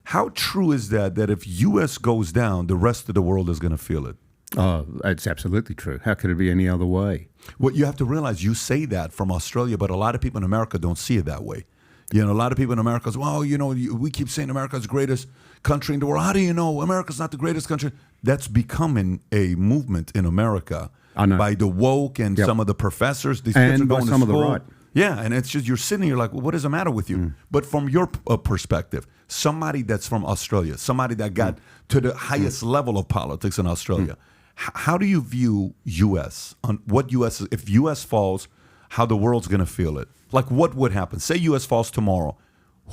How true is that if U.S. goes down, the rest of the world is going to feel it? Oh, it's absolutely true. How could it be any other way? Well, you have to realize you say that from Australia, but a lot of people in America don't see it that way. You know, a lot of people in America say, well, you know, we keep saying America's the greatest country in the world. How do you know America's not the greatest country? That's becoming a movement in America by the woke and some of the professors. These kids are going to some school. Of the right. Yeah, and it's just you're sitting here like, well, what is the matter with you? But from your perspective, somebody that's from Australia, somebody that got to the highest level of politics in Australia, how do you view U.S. on what U.S. if U.S. falls, how the world's going to feel it? Like, what would happen? Say U.S. falls tomorrow.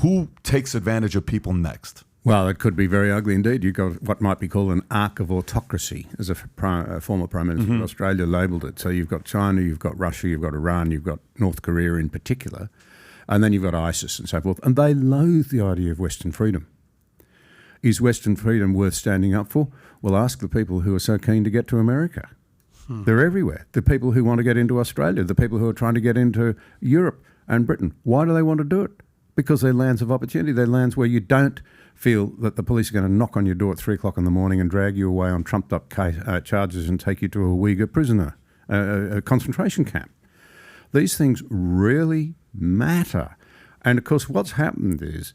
Who takes advantage of people next? Well, it could be very ugly indeed. You've got what might be called an arc of autocracy, as a former Prime Minister of Australia labelled it. So you've got China, you've got Russia, you've got Iran, you've got North Korea in particular, and then you've got ISIS and so forth. And they loathe the idea of Western freedom. Is Western freedom worth standing up for? Well, ask the people who are so keen to get to America. They're everywhere. The people who want to get into Australia, the people who are trying to get into Europe and Britain. Why do they want to do it? Because they're lands of opportunity. They're lands where you don't feel that the police are going to knock on your door at 3 o'clock in the morning and drag you away on trumped-up charges and take you to a Uyghur prisoner, a concentration camp. These things really matter. And, of course, what's happened is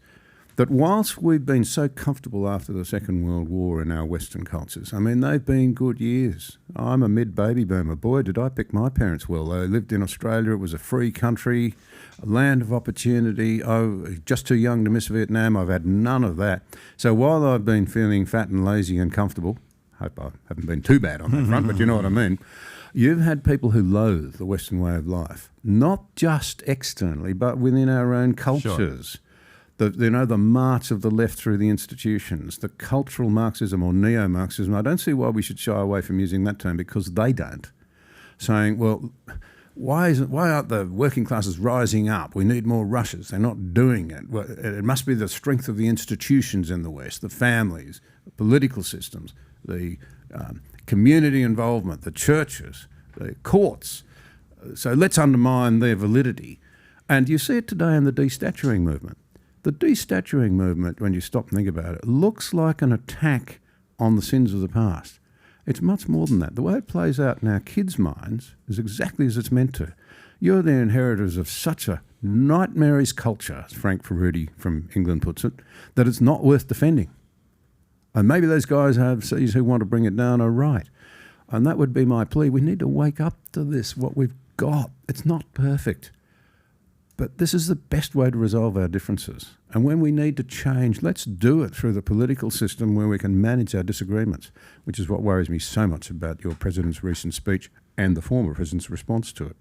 that whilst we've been so comfortable after the Second World War in our Western cultures, I mean, they've been good years. I'm a mid-baby boomer. Boy, did I pick my parents well. They lived in Australia. It was a free country, a land of opportunity. Oh, just too young to miss Vietnam. I've had none of that. So while I've been feeling fat and lazy and comfortable, hope I haven't been too bad on that front, but you know what I mean, you've had people who loathe the Western way of life, not just externally, but within our own cultures. Sure. The march of the left through the institutions, the cultural Marxism or neo-Marxism. I don't see why we should shy away from using that term, because they don't. Saying, well, why aren't the working classes rising up? We need more rushes. They're not doing it. Well, it must be the strength of the institutions in the West, the families, the political systems, the community involvement, the churches, the courts. So let's undermine their validity. And you see it today in the destaturing movement. The destaturing movement, when you stop and think about it, looks like an attack on the sins of the past. It's much more than that. The way it plays out in our kids' minds is exactly as it's meant to. You're the inheritors of such a nightmarish culture, as Frank Ferruti from England puts it, that it's not worth defending. And maybe those guys overseas who want to bring it down are right. And that would be my plea. We need to wake up to this, what we've got. It's not perfect. But this is the best way to resolve our differences. And when we need to change, let's do it through the political system where we can manage our disagreements, which is what worries me so much about your president's recent speech and the former president's response to it.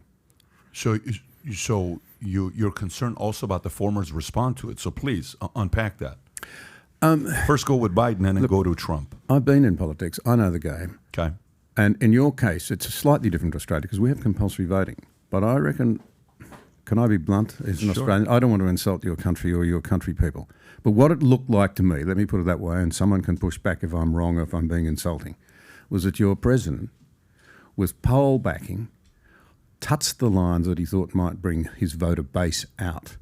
So you're concerned also about the former's response to it. So please unpack that. First go with Biden and then go to Trump. I've been in politics. I know the game. Okay. And in your case, it's slightly different to Australia because we have compulsory voting. But I reckon... Can I be blunt as an Australian? I don't want to insult your country or your country people. But what it looked like to me, let me put it that way, and someone can push back if I'm wrong or if I'm being insulting, was that your president, with poll backing, touched the lines that he thought might bring his voter base out.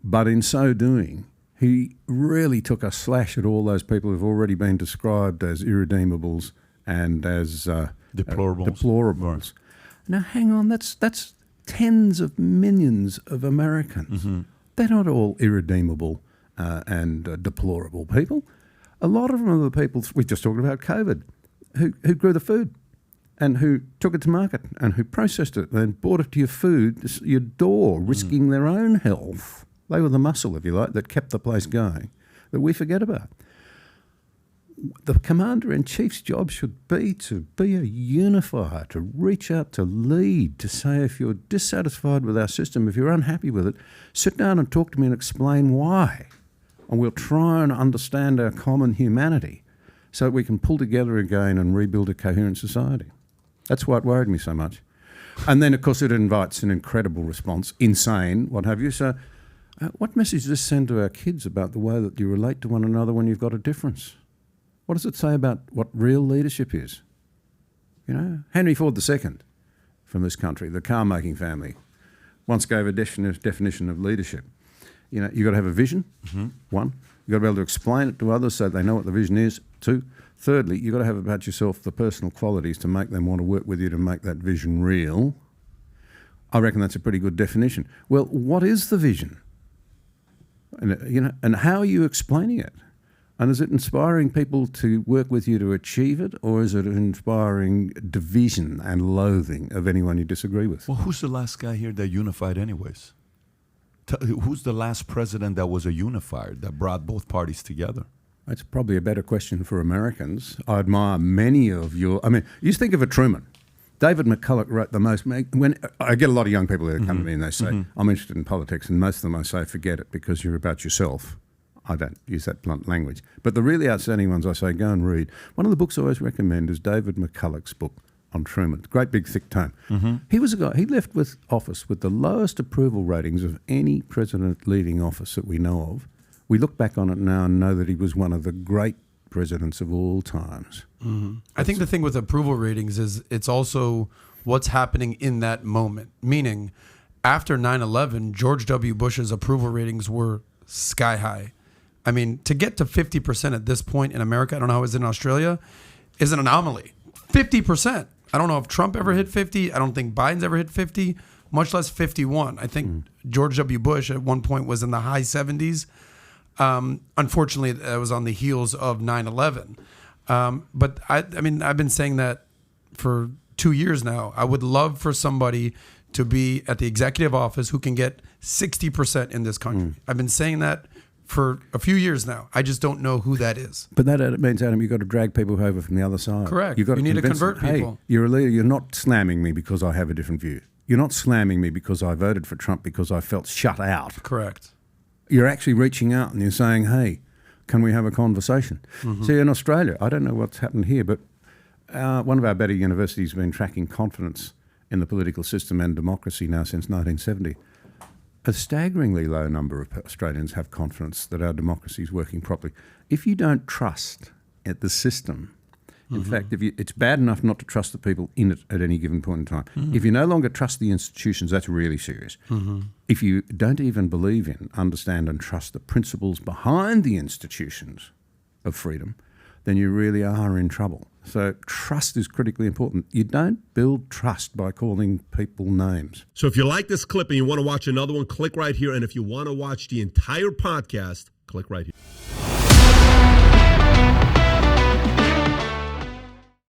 But in so doing, he really took a slash at all those people who've already been described as irredeemables and as deplorables. Right. Now, hang on, that's tens of millions of Americans. Mm-hmm. They're not all irredeemable and deplorable people. A lot of them are the people, we just talked about COVID, who grew the food and who took it to market and who processed it and brought it to your door, risking their own health. They were the muscle, if you like, that kept the place going, that we forget about. The Commander-in-Chief's job should be to be a unifier, to reach out, to lead, to say if you're dissatisfied with our system, if you're unhappy with it, sit down and talk to me and explain why. And we'll try and understand our common humanity so that we can pull together again and rebuild a coherent society. That's why it worried me so much. And then, of course, it invites an incredible response, insane, what have you. So what message does this send to our kids about the way that you relate to one another when you've got a difference? What does it say about what real leadership is? You know, Henry Ford II from this country, the car-making family, once gave a definition of leadership. You know, you've got to have a vision, one. You've got to be able to explain it to others so they know what the vision is. 2, thirdly, you've got to have about yourself the personal qualities to make them want to work with you to make that vision real. I reckon that's a pretty good definition. Well, what is the vision? And how are you explaining it? And is it inspiring people to work with you to achieve it, or is it inspiring division and loathing of anyone you disagree with? Well, who's the last guy here that unified anyways? Who's the last president that was a unifier, that brought both parties together? That's probably a better question for Americans. I admire many of your... I mean, you just think of a Truman. David McCulloch wrote the most... When I get a lot of young people that come to me and they say, I'm interested in politics, and most of them I say, forget it, because you're about yourself. I don't use that blunt language. But the really outstanding ones I say, go and read. One of the books I always recommend is David McCulloch's book on Truman. Great big thick tome. He was a guy, he left with office with the lowest approval ratings of any president leaving office that we know of. We look back on it now and know that he was one of the great presidents of all times. I think the thing with approval ratings is it's also what's happening in that moment. Meaning, after 9/11, George W. Bush's approval ratings were sky high. I mean, to get to 50% at this point in America, I don't know how it is in Australia, is an anomaly. 50%. I don't know if Trump ever hit 50. I don't think Biden's ever hit 50, much less 51. I think George W. Bush at one point was in the high 70s. Unfortunately, that was on the heels of 9/11. But I mean, I've been saying that for 2 years now. I would love for somebody to be at the executive office who can get 60% in this country. I've been saying that for a few years now. I just don't know who that is. But that means, Adam, you've got to drag people over from the other side. Correct. You've got You need to convince convert them, people. Hey, you're a leader. You're not slamming me because I have a different view. You're not slamming me because I voted for Trump because I felt shut out. Correct. You're actually reaching out and you're saying, hey, can we have a conversation? See, in Australia, I don't know what's happened here, but one of our better universities has been tracking confidence in the political system and democracy now since 1970. A staggeringly low number of Australians have confidence that our democracy is working properly. If you don't trust at the system, in fact, it's bad enough not to trust the people in it at any given point in time. If you no longer trust the institutions, that's really serious. If you don't even believe in, understand and trust the principles behind the institutions of freedom, then you really are in trouble. So trust is critically important. You don't build trust by calling people names. So if you like this clip and you want to watch another one, click right here. And if you want to watch the entire podcast, click right here.